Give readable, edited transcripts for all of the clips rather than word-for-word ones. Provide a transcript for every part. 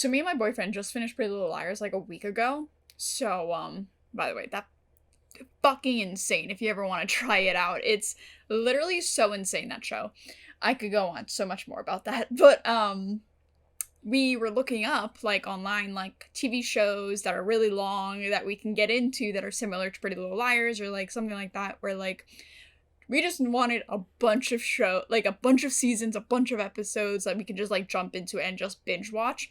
So me and my boyfriend just finished Pretty Little Liars like a week ago. So, by the way, that fucking insane if you ever want to try it out. It's literally so insane, that show. I could go on so much more about that. But, we were looking up, like, online, like, TV shows that are really long that we can get into that are similar to Pretty Little Liars or, like, something like that where, like, we just wanted a bunch of like, a bunch of seasons, a bunch of episodes that we could just, like, jump into and just binge watch.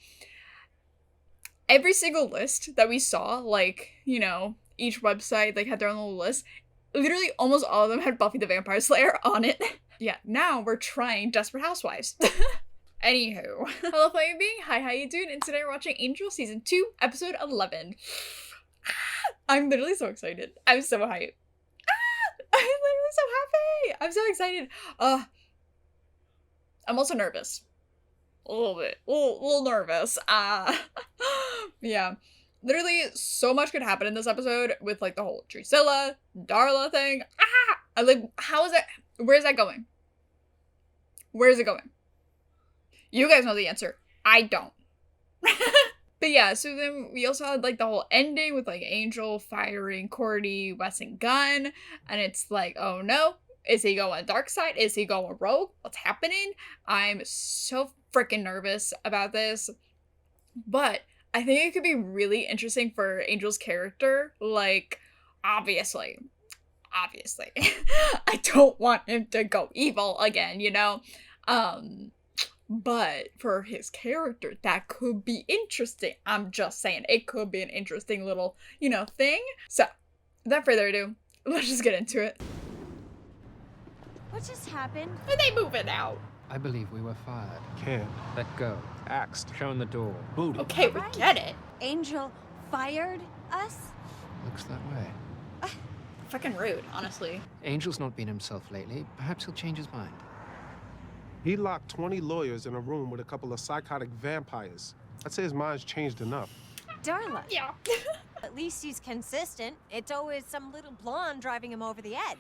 Every single list that we saw, like, you know, each website, like, had their own little list. Literally, almost all of them had Buffy the Vampire Slayer on it. Yeah, now we're trying Desperate Housewives. Anywho. Hello, Flaming Being. Hi, how you doing? And today we're watching Angel Season 2, Episode 11. I'm literally so excited. I'm so hyped. I'm literally so happy. I'm so excited. I'm also nervous. A little bit. A little nervous. Yeah. Literally, so much could happen in this episode with, like, the whole Drusilla, Darla thing. I like, how is that? Where's that going? Where is it going? You guys know the answer. I don't. But yeah, so then we also had, like, the whole ending with, like, Angel firing Cordy, Wes, and Gunn. And it's like, oh no. Is he going dark side? Is he going rogue? What's happening? I'm so freaking nervous about this. But I think it could be really interesting for Angel's character. Like, obviously. I don't want him to go evil again, you know? But for his character, that could be interesting. I'm just saying, it could be an interesting little, you know, thing. So, without further ado, let's just get into it. What just happened? Are they moving out? I believe we were fired. Can't. Let go. Axed. Shown the door. Booty. Okay, we get it. Angel fired us? Looks that way. Fucking rude, honestly. Angel's not been himself lately. Perhaps he'll change his mind. He locked 20 lawyers in a room with a couple of psychotic vampires. I'd say his mind's changed enough. Darla. Yeah. At least he's consistent. It's always some little blonde driving him over the edge.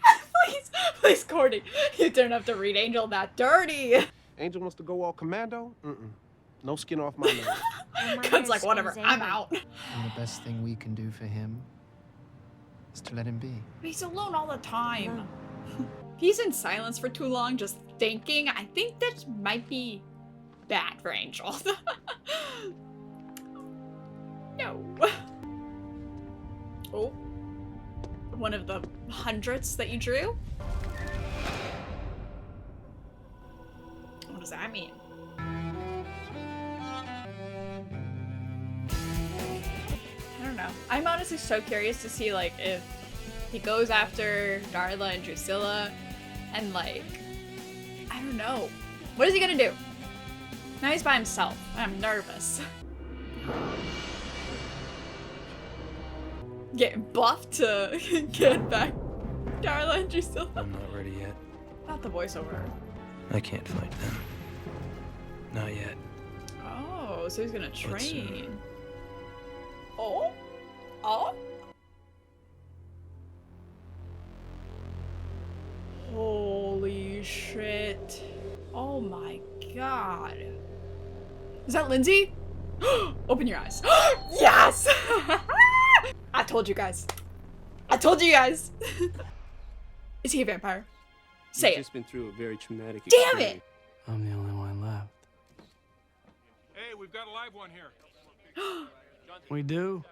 Please, Cordy. You don't have to read Angel that dirty. Angel wants to go all commando? No skin off my nose. Gun's like, whatever, I'm out. And the best thing we can do for him is to let him be. He's alone all the time. He's in silence for too long, just thinking. I think that might be bad for Angel. No. Oh. One of the hundreds that you drew? What does that mean? I don't know. I'm honestly so curious to see, like, if he goes after Darla and Drusilla and, like, I don't know. What is he gonna do? Now he's by himself. I'm nervous. Getting buffed to get back Darla and Drusilla. I'm not ready yet. Not the voiceover. I can't fight them. Not yet. Oh, so he's gonna But train. soon. Oh? Oh? Holy shit. Oh my god. Is that Lindsey? Open your eyes. Yes! I told you guys. I told you guys. Is he a vampire? Say You've it. just been through a very traumatic Damn experience. it! I'm the only one left. Hey, we've got a live one here. We do?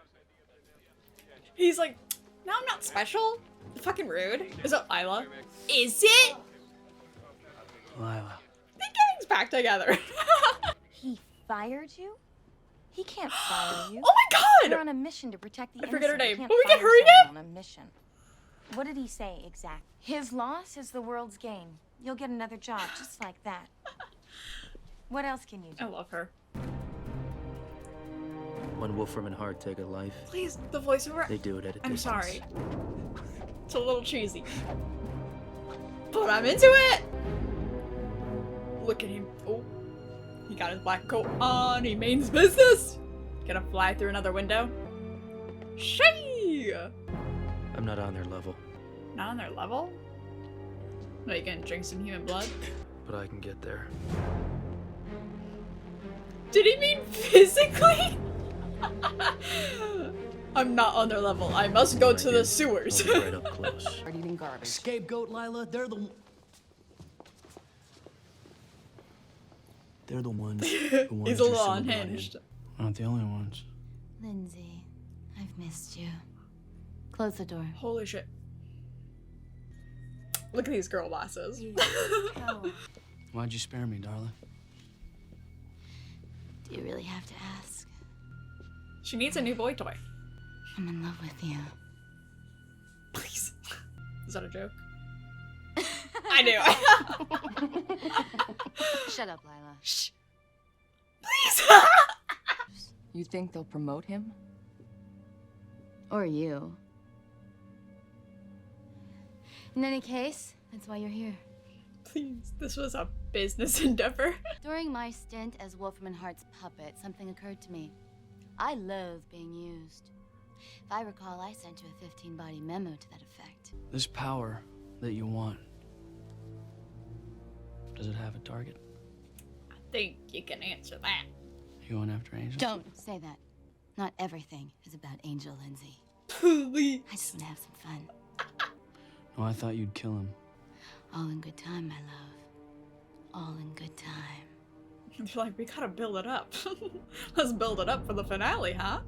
He's like, no, I'm not special. Fucking rude. Is it Lila? Is it? Lila. The gang's back together. He fired you? He can't fire you. Oh my You're god! on a mission to protect the I forget her innocent. name. You Oh, we can't get her fire again? someone on a mission. What did he say exactly? His loss is the world's gain. You'll get another job just like that. What else can you do? I love her. When Wolffram and Hart take a life, Please, the voiceover. they do it at a I'm distance. sorry. It's a little cheesy. But I'm into it! Look at him. Oh. He got his black coat on. He means business. Gonna fly through another window. Shee! I'm not on their level, Not on their level? What, you gonna drink some human blood? but I can get there. Did he mean physically? I'm not on their level. I must go to the sewers. I'll be right up close. Start eating garbage. Scapegoat, Lila. They're the ones They're the ones who wanted He's a your little soul blooded. unhinged. Not the only ones. Lindsay, I've missed you. Close the door. Holy shit. Look at these girl bosses. Coward. Why'd you spare me, darling? Do you really have to ask? She needs a new boy toy. I'm in love with you. Please. Is that a joke? I knew. Shut up, Lila. Shh. Please. You think they'll promote him? Or you. In any case, that's why you're here. Please. This was a business endeavor. During my stint as Wolffram and Hart's puppet, something occurred to me. I loathe being used. If I recall, I sent you a 15-body memo to that effect. This power that you want, does it have a target? I think you can answer that. You going after Angel? Don't say that. Not everything is about Angel, Lindsay. Please. I just want to have some fun. No, I thought you'd kill him. All in good time, my love. All in good time. You're like, we gotta build it up. Let's build it up for the finale, huh?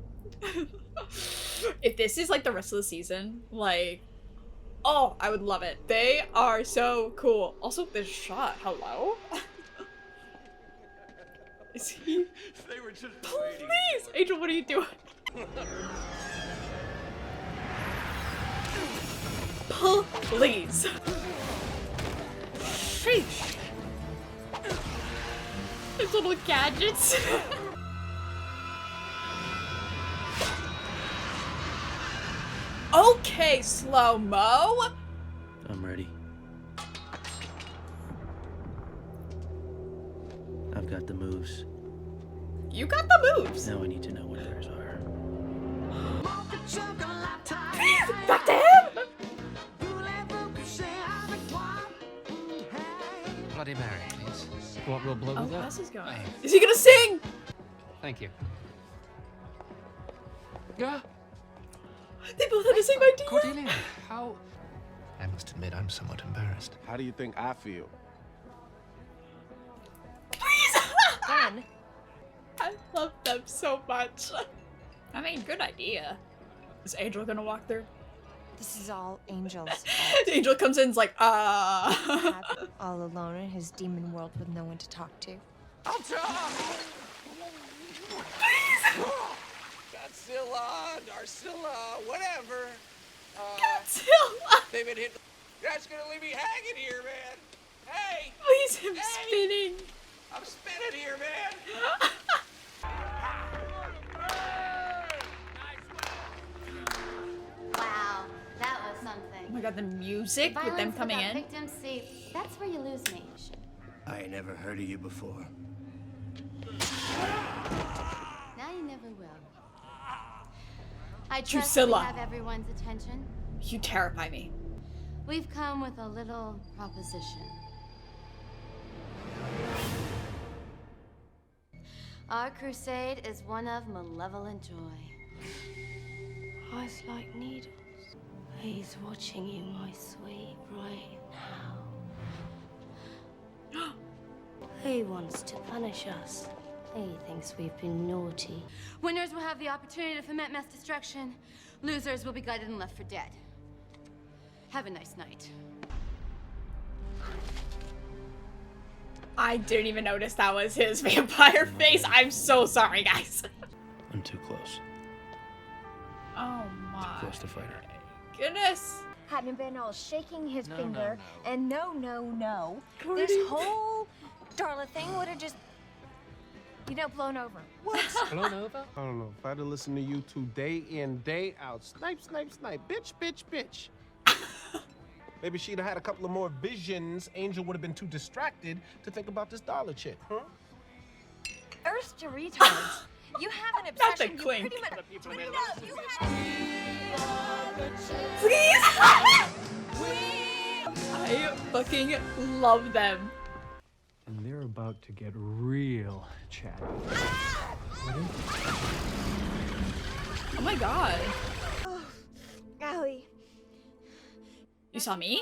If this is like the rest of the season, like, oh, I would love it. They are so cool. Also, this shot, hello? Is he? They were just Please! Angel, what are you doing? Please. Sheesh. His little gadgets. Okay, slow-mo. I'm ready. I've got the moves. You got the moves. Now I need to know what theirs are. Back to him. Bloody Mary, please. You want real blow Oh, with that? how's this going? Aye. Is he gonna sing? Thank you. Yeah. They both had the same idea. Cordelia, how... I must admit, I'm somewhat embarrassed. How do you think I feel? Ben. I love them so much. I mean, good idea. Is Angel gonna walk through? This is all Angel's fault. Angel comes in and is like, Happy, all alone in his demon world with no one to talk to. Godzilla, Darcilla, whatever. Godzilla! They've been hitting. That's gonna leave me hanging here, man. Hey, Please, him Hey. spinning. I'm spinning here, man. Wow, that was something. Oh my god, the music with them Violence coming without in. victims, see, that's where you lose me. I ain't never heard of you before. Now you never will. I trust Drusilla. we have everyone's attention. You terrify me. We've come with a little proposition. Our crusade is one of malevolent joy. Eyes like needles. He's watching you, my sweet, right now. He wants to punish us. He thinks we've been naughty. Winners will have the opportunity to foment mass destruction. Losers will be guided and left for dead. Have a nice night. I didn't even notice that was his vampire face. I'm so sorry, guys. I'm too close. Oh my Close to fight her. goodness. Hadn't been all shaking his No, finger, no, and no. Cordy. This whole Darla thing would have just, blown over. Blown over? I don't know. If I'd have listened to you two day in, day out, snipe, snipe, snipe, bitch, bitch, bitch. Maybe she'd have had a couple of more visions. Angel would have been too distracted to think about this dollar chick, huh? Earth to retards. You have an Not the obsession. You clink. pretty much. No, you Please. I fucking love them. And there are about to get real chatty. Oh my god. Oh, Allie. You saw me?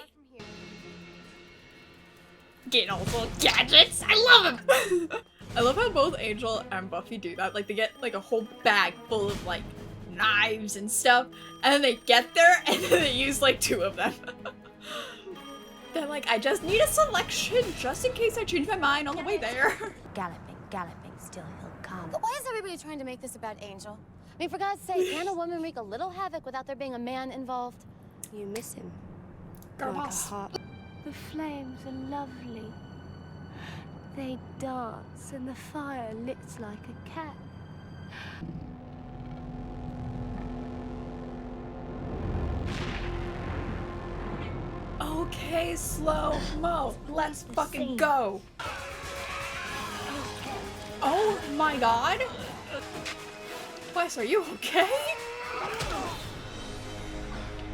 Getting all the gadgets. I love him. I love how both Angel and Buffy do that. Like they get like a whole bag full of like knives and stuff, and then they get there and then they use like 2 of them. They're like, I just need a selection just in case I change my mind on the way there. Galloping, galloping, still he'll come. But why is everybody trying to make this about Angel? I mean, for God's sake, can a woman wreak a little havoc without there being a man involved? You miss him. Girl Like a boss. heart. The flames are lovely. They dance and the fire licks like a cat. Okay, slow mo. Let's fucking go. Oh my god. Wes, are you okay?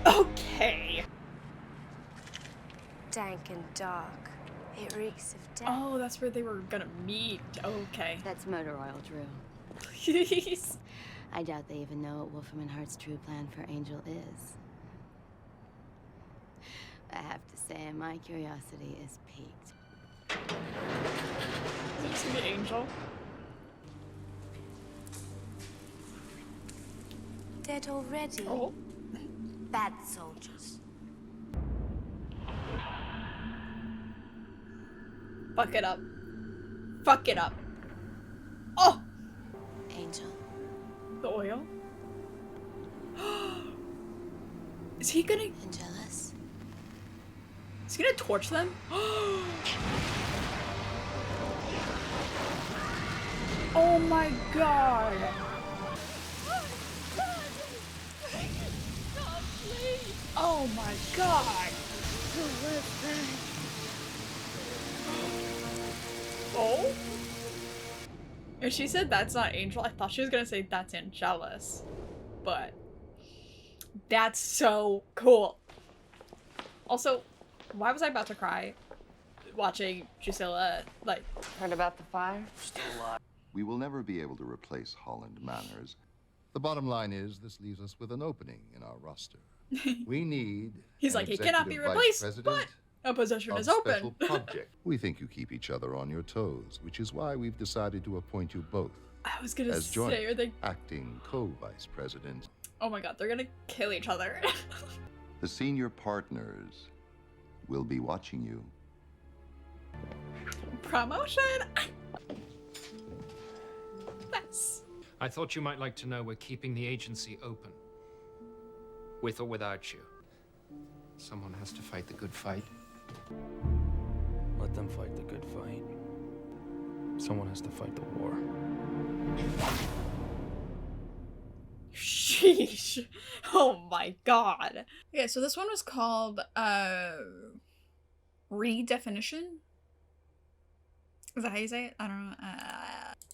Okay. Dank and dark. It reeks of death. Oh, that's where they were gonna meet. Okay. That's motor oil, Drew. Please. I doubt they even know what Wolffram and Hart's true plan for Angel is. I have to say, my curiosity is piqued. Did you see the Angel? Dead already. Oh. Bad soldiers. Fuck it up. Fuck it up. Oh! Angel. The oil? Is he gonna... And jealous? Is he gonna torch them? Oh my god! Oh my god! Oh? If she said that's not Angel, I thought she was gonna say that's Angelus. But that's so cool. Also, why was I about to cry watching Drusilla, like... Heard about the fire? Still alive. We will never be able to replace Holland Manners. The bottom line is this leaves us with an opening in our roster. We need He's an like, he cannot be executive replaced, vice but president a position of is open. special project. We think you keep each other on your toes, which is why we've decided to appoint you both I was gonna as joint say, are they... acting co-vice presidents. Oh my god, they're gonna kill each other. The senior partners will be watching you. Promotion? That's... I thought you might like to know we're keeping the agency open. With or without you. Someone has to fight the good fight. Let them fight the good fight. Someone has to fight the war. Sheesh. Oh my god. Yeah, so this one was called, Redefinition? Is that how you say it? I don't know.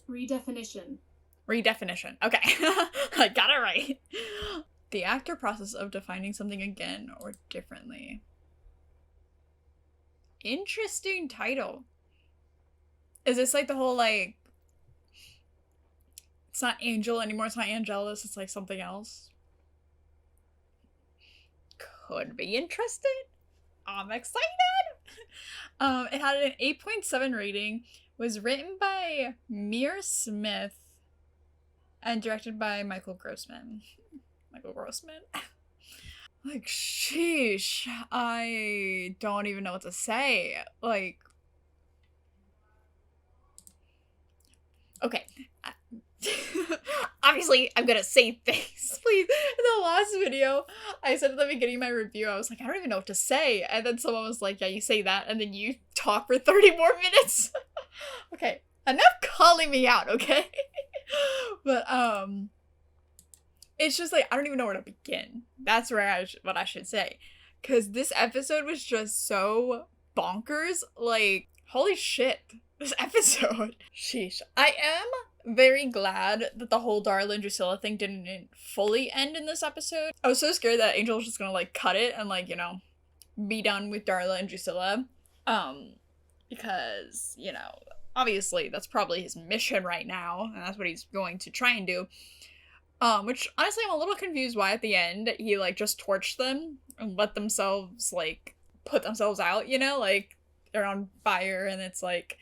Redefinition. Redefinition. Okay. I got it right. The act or process of defining something again or differently. Interesting title. Is this like the whole like... It's not Angel anymore, it's not Angelus, it's like something else? Could be interested. I'm excited! It had an 8.7 rating, was written by Mir Smith, and directed by Michael Grossman. Michael Grossman? Like, sheesh. I don't even know what to say. Like... Okay. Obviously, I'm gonna say things, please. In the last video, I said at the beginning of my review, I was like, I don't even know what to say. And then someone was like, yeah, you say that, and then you talk for 30 more minutes. Okay, enough calling me out, okay? But, it's just like, I don't even know where to begin. That's where what I should say. Because this episode was just so bonkers. Like, holy shit. This episode. Sheesh. I am very glad that the whole Darla and Drusilla thing didn't fully end in this episode. I was so scared that Angel was just gonna, like, cut it and, like, you know, be done with Darla and Drusilla. Because, you know, obviously that's probably his mission right now, and that's what he's going to try and do. Which honestly I'm a little confused why at the end he like just torched them and let themselves like put themselves out, you know, like they're on fire, and it's like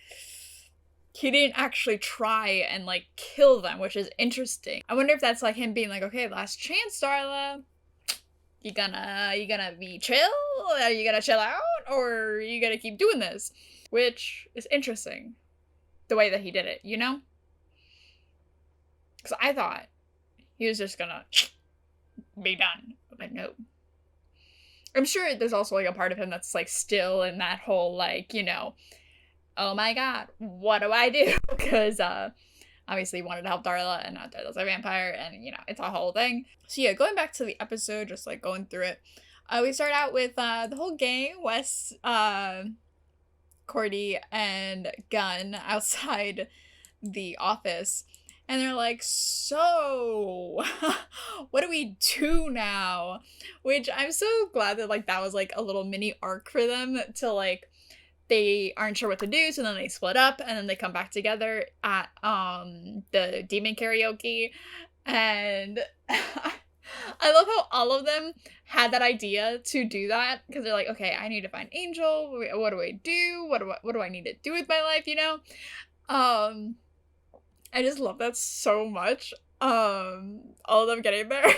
he didn't actually try and like kill them, which is interesting. I wonder if that's like him being like, okay, last chance, Darla. You gonna be chill? Are you gonna chill out? Or are you gonna keep doing this? Which is interesting. The way that he did it, you know? Because I thought he was just gonna be done. But no. I'm sure there's also like a part of him that's like still in that whole like, you know, oh my god, what do I do? Because obviously he wanted to help Darla, and now Darla's a vampire, and you know, it's a whole thing. So yeah, going back to the episode, just like going through it, we start out with the whole gang, Wes, Cordy, and Gunn outside the office. And they're like, so, what do we do now? Which I'm so glad that, like, that was, like, a little mini arc for them to, like, they aren't sure what to do, so then they split up, and then they come back together at, the demon karaoke. And I love how all of them had that idea to do that, because they're like, okay, I need to find Angel. What do I do? What do I need to do with my life, you know? I just love that so much. All of them getting there.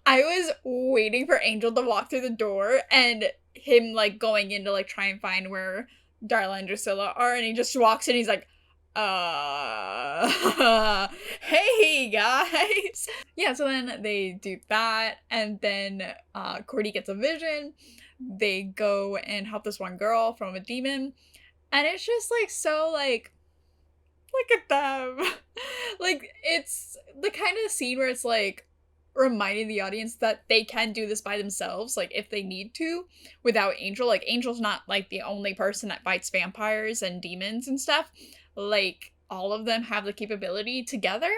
I was waiting for Angel to walk through the door and him like going in to like try and find where Darla and Drusilla are, and he just walks in, he's like, hey guys. Yeah, so then they do that, and then Cordy gets a vision. They go and help this one girl from a demon, and it's just like so like, look at them. Like, it's the kind of scene where it's like reminding the audience that they can do this by themselves, like if they need to, without Angel. Like, Angel's not like the only person that fights vampires and demons and stuff. Like, all of them have the capability together,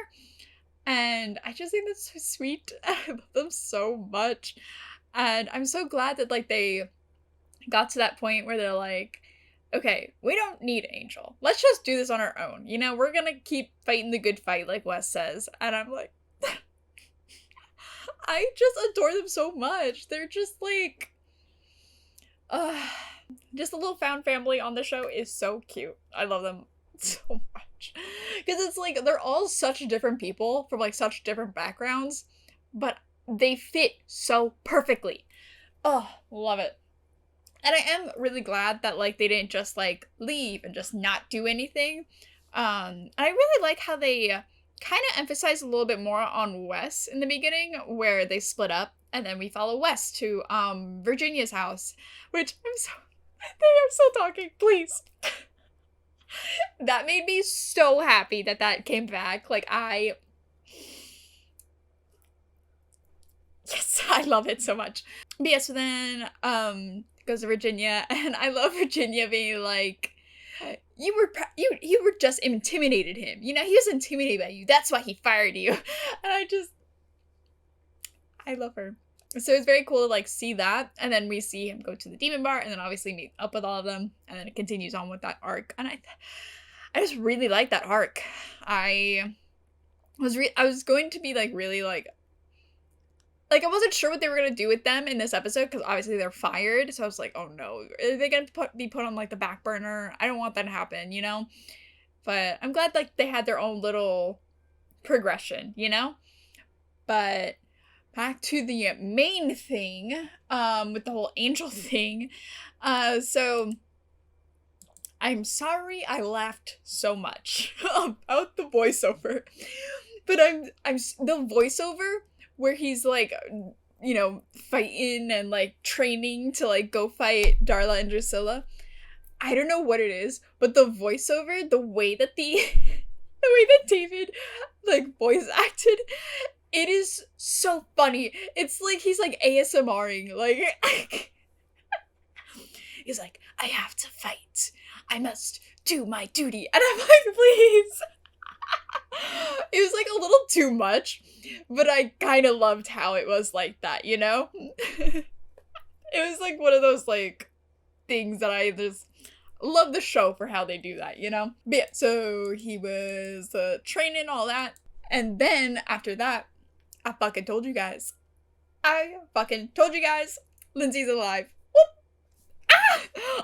and I just think that's so sweet. I love them so much, and I'm so glad that like they got to that point where they're like, okay, we don't need Angel. Let's just do this on our own. You know, we're gonna keep fighting the good fight, like Wes says. And I'm like, I just adore them so much. They're just like, just a little found family on the show is so cute. I love them so much. Because it's like, they're all such different people from like such different backgrounds, but they fit so perfectly. Oh, love it. And I am really glad that, like, they didn't just, like, leave and just not do anything. And I really like how they kind of emphasize a little bit more on Wes in the beginning, where they split up, and then we follow Wes to Virginia's house, which they are still talking, please. That made me so happy that that came back. Like, yes, I love it so much. But yeah, so then, goes to Virginia, and I love Virginia being like, you were just intimidated him. You know, he was intimidated by you. That's why he fired you. And I love her. So it's very cool to like see that, and then we see him go to the demon bar, and then obviously meet up with all of them, and then it continues on with that arc. And I just really like that arc. I was going to be like really like I wasn't sure what they were going to do with them in this episode, because obviously they're fired, so I was like, oh no, are they going to be put on, like, the back burner? I don't want that to happen, you know? But I'm glad, like, they had their own little progression, you know? But back to the main thing, with the whole Angel thing, so I'm sorry I laughed so much about the voiceover, but I'm the voiceover where he's, like, you know, fighting and, like, training to, like, go fight Darla and Drusilla. I don't know what it is, but the voiceover, the way that David, like, voice acted, it is so funny. It's like he's, like, ASMRing, like, he's like, I have to fight. I must do my duty. And I'm like, please. It was like a little too much, but I kind of loved how it was like that, you know? It was like one of those like things that love the show for how they do that, you know? But yeah, so he was training, all that. And then after that, I fucking told you guys. Lindsay's alive.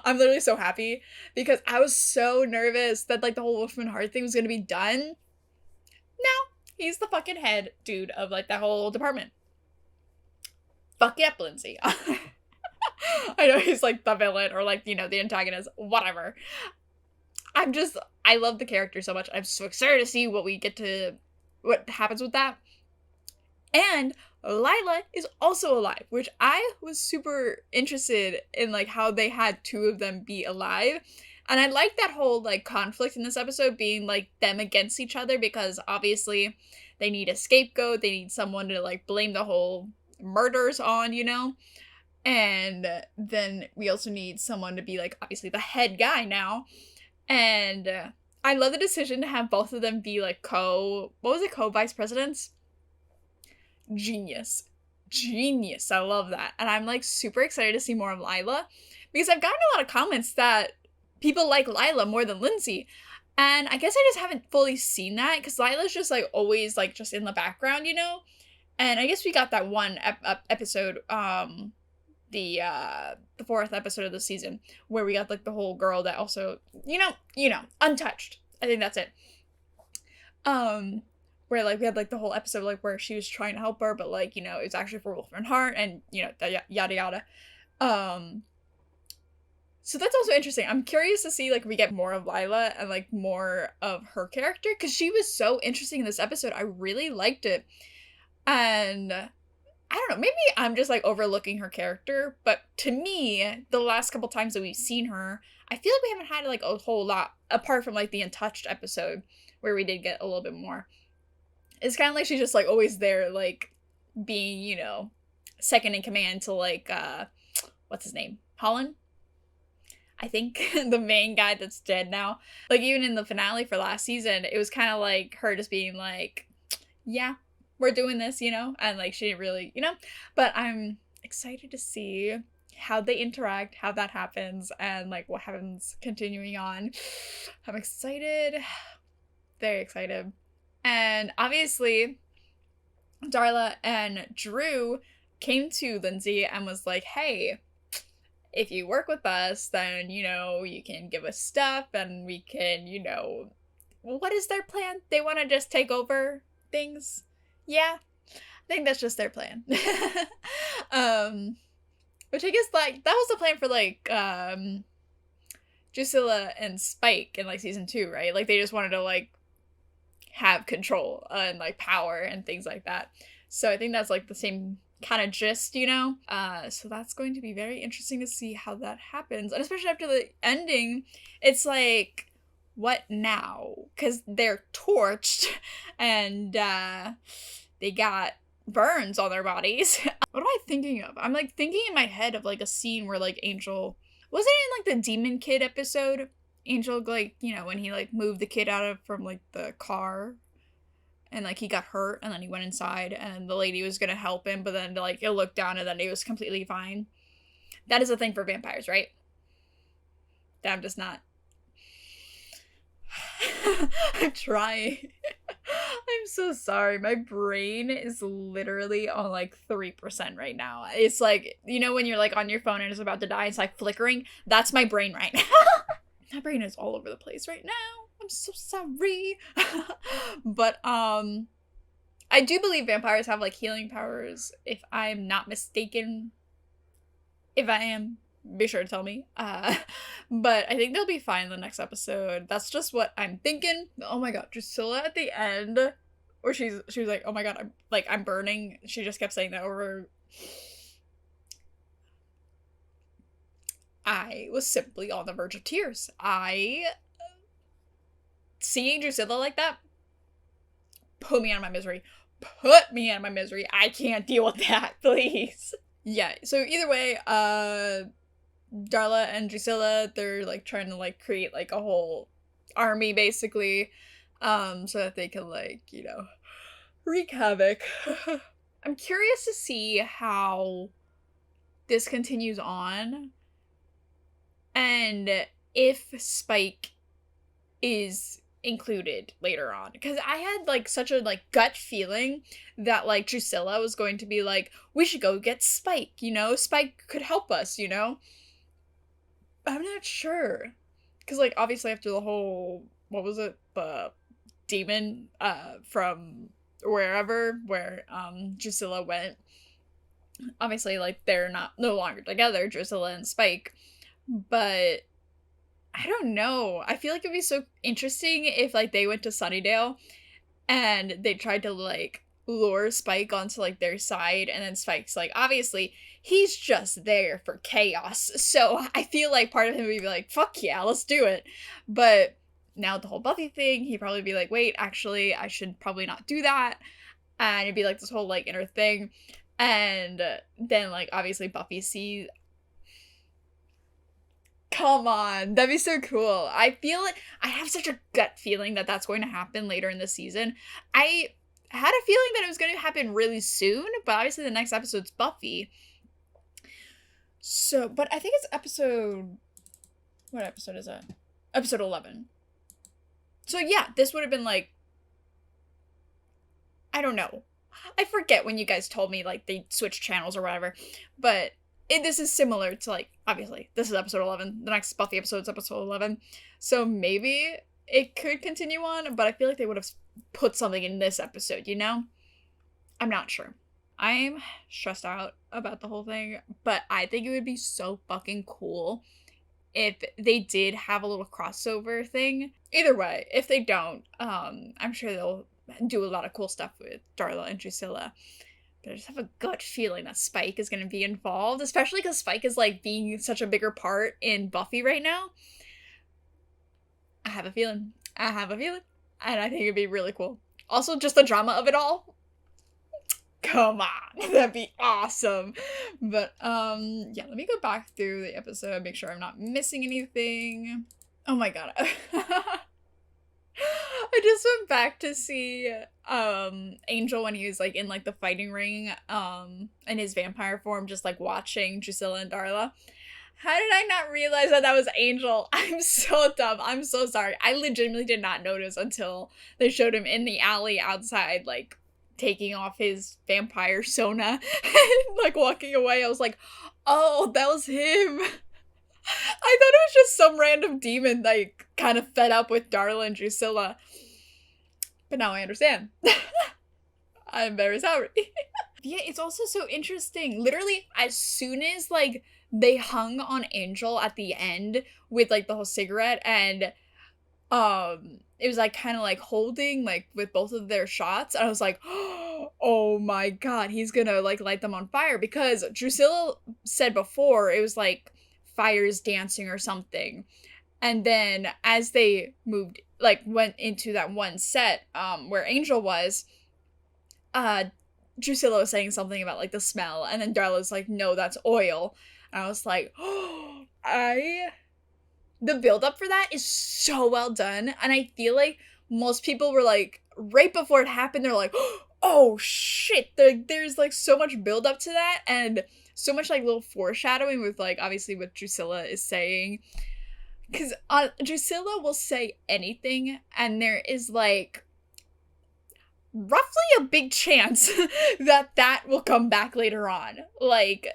I'm literally so happy because I was so nervous that like the whole Wolffram and Hart thing was gonna be done. No, he's the fucking head dude of like that whole department. Fuck yep, Lindsay. I know he's like the villain or like, you know, the antagonist, whatever. I love the character so much. I'm so excited to see what happens with that. And Lila is also alive, which I was super interested in, like, how they had two of them be alive. And I like that whole, like, conflict in this episode being, like, them against each other, because obviously they need a scapegoat. They need someone to, like, blame the whole murders on, you know? And then we also need someone to be, like, obviously the head guy now. And I love the decision to have both of them be, like, co-vice presidents? Genius. I love that. And I'm like super excited to see more of Lila because I've gotten a lot of comments that people like Lila more than Lindsay. And I guess I just haven't fully seen that because Lila's just like always like just in the background, you know? And I guess we got that one episode, the fourth episode of the season where we got like the whole girl that also, you know, untouched. I think that's it. Where, like, we had, like, the whole episode, like, where she was trying to help her, but, like, you know, it's actually for Wolffram and Hart, and, you know, yada yada. So that's also interesting. I'm curious to see, like, we get more of Lila and, like, more of her character, because she was so interesting in this episode. I really liked it. And I don't know, maybe I'm just, like, overlooking her character, but to me, the last couple times that we've seen her, I feel like we haven't had, like, a whole lot, apart from, like, the Untouched episode, where we did get a little bit more. It's kind of like she's just, like, always there, like, being, you know, second in command to, like, what's his name? Holland? I think. The main guy that's dead now. Like, even in the finale for last season, it was kind of like her just being like, yeah, we're doing this, you know? And, like, she didn't really, you know? But I'm excited to see how they interact, how that happens, and, like, what happens continuing on. I'm excited. Very excited. And obviously, Darla and Drew came to Lindsay and was like, hey, if you work with us, then, you know, you can give us stuff and we can, you know, what is their plan? They want to just take over things? Yeah, I think that's just their plan. Which I guess, like, that was the plan for, like, Drusilla and Spike in, like, season 2, right? Like, they just wanted to, like, have control and like power and things like that. So I think that's like the same kind of gist, you know? So that's going to be very interesting to see how that happens. And especially after the ending, it's like, what now? Because they're torched and they got burns on their bodies. What am I thinking of? I'm like thinking in my head of like a scene where like Angel, wasn't it in like the Demon Kid episode? Angel, like, you know, when he, like, moved the kid from, like, the car, and, like, he got hurt, and then he went inside, and the lady was gonna help him, but then, like, it looked down, and then he was completely fine. That is a thing for vampires, right? That I'm just not... I'm trying. I'm so sorry. My brain is literally on, like, 3% right now. It's, like, you know when you're, like, on your phone and it's about to die, it's, like, flickering? That's my brain right now. My brain is all over the place right now. I'm so sorry. But, I do believe vampires have, like, healing powers, if I'm not mistaken. If I am, be sure to tell me. But I think they'll be fine in the next episode. That's just what I'm thinking. Oh my god, Drusilla at the end, where she was like, oh my god, I'm burning. She just kept saying that over. I was simply on the verge of tears. Seeing Drusilla like that, put me out of my misery. I can't deal with that, please. Yeah, so either way, Darla and Drusilla, they're, like, trying to, like, create, like, a whole army, basically, so that they can, like, you know, wreak havoc. I'm curious to see how this continues on. And if Spike is included later on, because I had like such a like gut feeling that like Drusilla was going to be like, we should go get Spike, you know, Spike could help us, you know. I'm not sure, because like obviously after the whole, what was it, the demon from wherever where Drusilla went, obviously like they're no longer together, Drusilla and Spike, but I don't know. I feel like it'd be so interesting if like they went to Sunnydale and they tried to like lure Spike onto like their side, and then Spike's like, obviously he's just there for chaos. So I feel like part of him would be like, fuck yeah, let's do it. But now the whole Buffy thing, he'd probably be like, wait, actually I should probably not do that. And it'd be like this whole like inner thing. And then like obviously Buffy sees, come on, that'd be so cool. I feel it. I have such a gut feeling that that's going to happen later in the season. I had a feeling that it was going to happen really soon, but obviously the next episode's Buffy. So, but I think it's episode, what episode is it? Episode 11. So yeah, this would have been like, I don't know. I forget when you guys told me like they switched channels or whatever, but this is similar to like, obviously, this is episode 11. The next Buffy episode is episode 11. So maybe it could continue on, but I feel like they would have put something in this episode, you know? I'm not sure. I'm stressed out about the whole thing, but I think it would be so fucking cool if they did have a little crossover thing. Either way, if they don't, I'm sure they'll do a lot of cool stuff with Darla and Drusilla. But I just have a gut feeling that Spike is going to be involved, especially because Spike is, like, being such a bigger part in Buffy right now. I have a feeling. And I think it'd be really cool. Also, just the drama of it all. Come on. That'd be awesome. But, yeah, let me go back through the episode, make sure I'm not missing anything. Oh my god. I just went back to see Angel when he was like in like the fighting ring in his vampire form, just like watching Drusilla and Darla. How did I not realize that was Angel? I'm so dumb. I'm so sorry. I legitimately did not notice until they showed him in the alley outside, like taking off his vampire sona and like walking away. I was like, oh, that was him. I thought it was just some random demon like kind of fed up with Darla and Drusilla. But now I understand. I'm very sorry. Yeah, it's also so interesting. Literally, as soon as like they hung on Angel at the end with like the whole cigarette, and it was like kind of like holding like with both of their shots, and I was like, oh my god, he's gonna like light them on fire, because Drusilla said before it was like fires dancing or something. And then as they moved, like went into that one set where Angel was, Drusilla was saying something about like the smell, and then Darla's like, no, that's oil. And I was like, oh, the build up for that is so well done. And I feel like most people were like, right before it happened, they're like, oh shit, there's like so much build up to that, and so much like little foreshadowing with like obviously what Drusilla is saying, because Drusilla will say anything, and there is like roughly a big chance that will come back later on. Like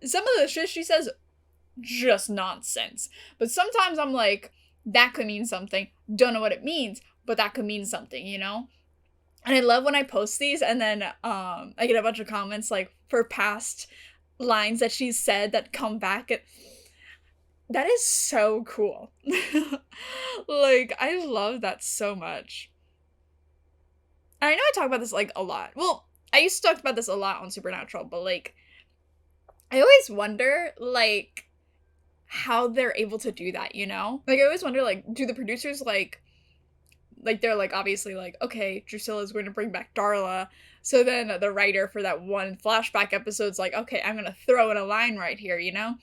some of the shit she says, just nonsense, but sometimes I'm like, that could mean something, don't know what it means, but that could mean something, you know? And I love when I post these and then I get a bunch of comments like for past lines that she's said that come back. That is so cool. Like, I love that so much. And I know I talk about this like a lot. Well, I used to talk about this a lot on Supernatural, but like, I always wonder like how they're able to do that, you know? Like, I always wonder, like, do the producers like they're like obviously like, okay, Drusilla's going to bring back Darla, so then the writer for that one flashback episode's like, okay, I'm gonna throw in a line right here, you know?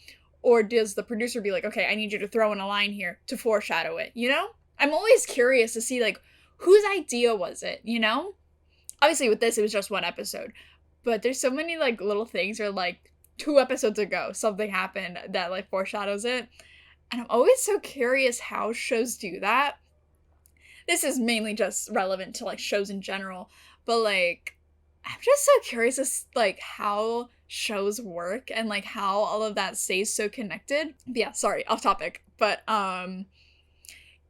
Or does the producer be like, okay, I need you to throw in a line here to foreshadow it, you know? I'm always curious to see like whose idea was it, you know? Obviously with this it was just one episode, but there's so many like little things where like 2 episodes ago something happened that like foreshadows it. And I'm always so curious how shows do that. This is mainly just relevant to like shows in general, but like I'm just so curious as like how shows work and like how all of that stays so connected. But yeah, sorry, off topic. But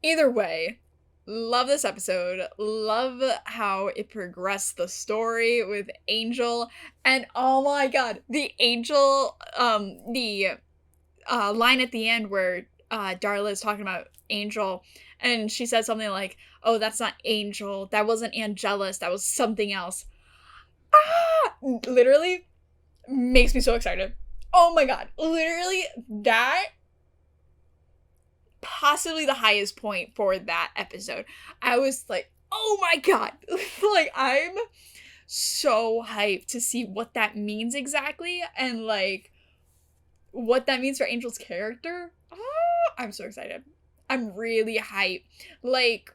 either way, love this episode. Love how it progressed the story with Angel. And oh my god, the Angel, the line at the end where Darla is talking about Angel, and she said something like, "Oh, that's not Angel. That wasn't Angelus. That was something else." Ah! Literally makes me so excited. Oh my god. Literally, that possibly the highest point for that episode. I was like, oh my god. Like, I'm so hyped to see what that means exactly, and like what that means for Angel's character. Oh, I'm so excited. I'm really hyped. Like,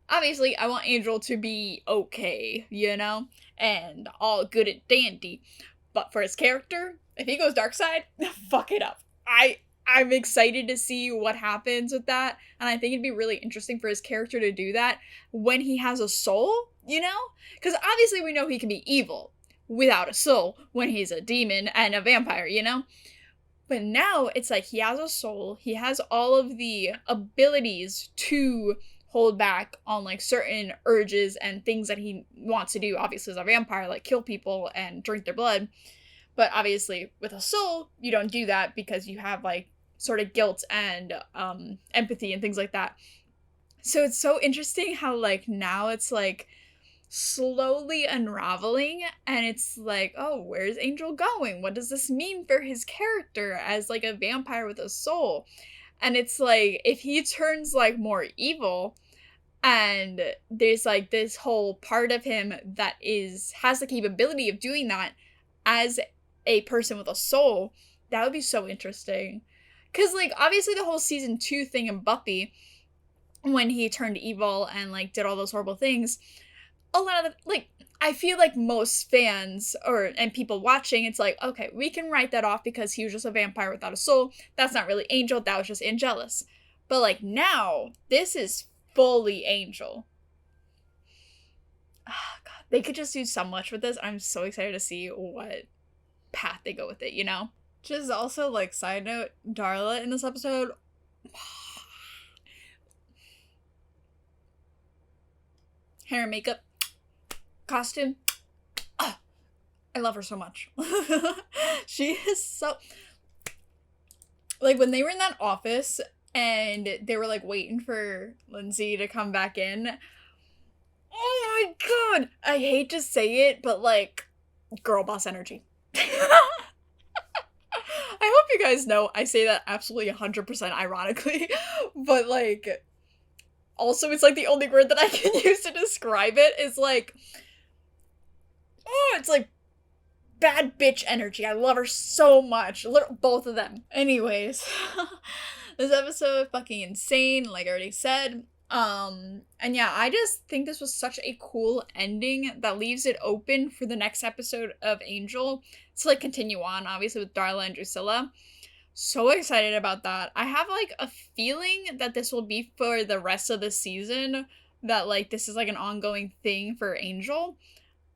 obviously, I want Angel to be okay, you know? And all good and dandy. But for his character, if he goes dark side, fuck it up. I'm excited to see what happens with that. And I think it'd be really interesting for his character to do that when he has a soul, you know? Because obviously we know he can be evil without a soul when he's a demon and a vampire, you know? But now it's like he has a soul. He has all of the abilities to hold back on like certain urges and things that he wants to do, obviously as a vampire, like kill people and drink their blood. But obviously with a soul, you don't do that because you have like sort of guilt and empathy and things like that. So it's so interesting how like now it's like slowly unraveling, and it's like, oh, where's Angel going? What does this mean for his character as like a vampire with a soul? And it's like, if he turns like more evil, and there's like this whole part of him that has the capability of doing that as a person with a soul, that would be so interesting. Because like obviously the whole season 2 thing in Buffy, when he turned evil and like did all those horrible things, a lot of like, I feel like most fans and people watching, it's like, okay, we can write that off because he was just a vampire without a soul. That's not really Angel. That was just Angelus. But like now, this is fully Angel. Oh, God, they could just do so much with this. I'm so excited to see what path they go with it, you know? Just also like side note, Darla in this episode, hair and makeup, costume. Oh, I love her so much. She is so... Like, when they were in that office and they were, like, waiting for Lindsey to come back in. Oh my god! I hate to say it, but, like, girl boss energy. I hope you guys know I say that absolutely 100% ironically. But, like... Also, it's like the only word that I can use to describe it is like, oh, it's like bad bitch energy. I love her so much. Both of them. Anyways, this episode fucking insane, like I already said. And yeah, I just think this was such a cool ending that leaves it open for the next episode of Angel to like continue on, obviously with Darla and Drusilla. So excited about that. I have like a feeling that this will be for the rest of the season, that like this is like an ongoing thing for Angel.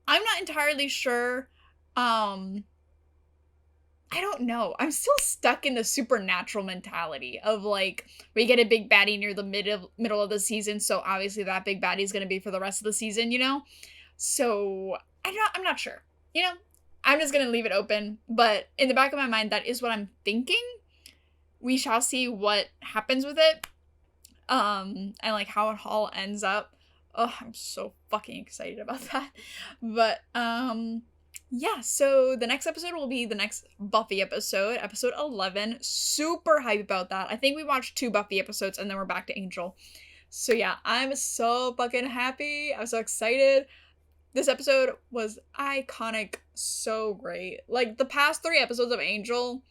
I'm not entirely sure. I don't know. I'm still stuck in the supernatural mentality of like, we get a big baddie near the middle of the season, so obviously that big baddie is going to be for the rest of the season, you know? So I'm not sure, you know? I'm just going to leave it open, but in the back of my mind, that is what I'm thinking. We shall see what happens with it, and like how it all ends up. Oh, I'm so fucking excited about that. But, yeah, so the next episode will be the next Buffy episode, episode 11. Super hyped about that. I think we watched 2 Buffy episodes and then we're back to Angel. So yeah, I'm so fucking happy. I'm so excited. This episode was iconic, so great. Like, the past 3 episodes of Angel,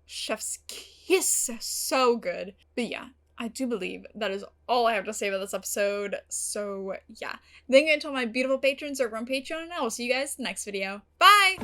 chef's kiss, so good. But yeah, I do believe that is all I have to say about this episode. So yeah, thank you to all my beautiful patrons over on Patreon, and I will see you guys next video. Bye!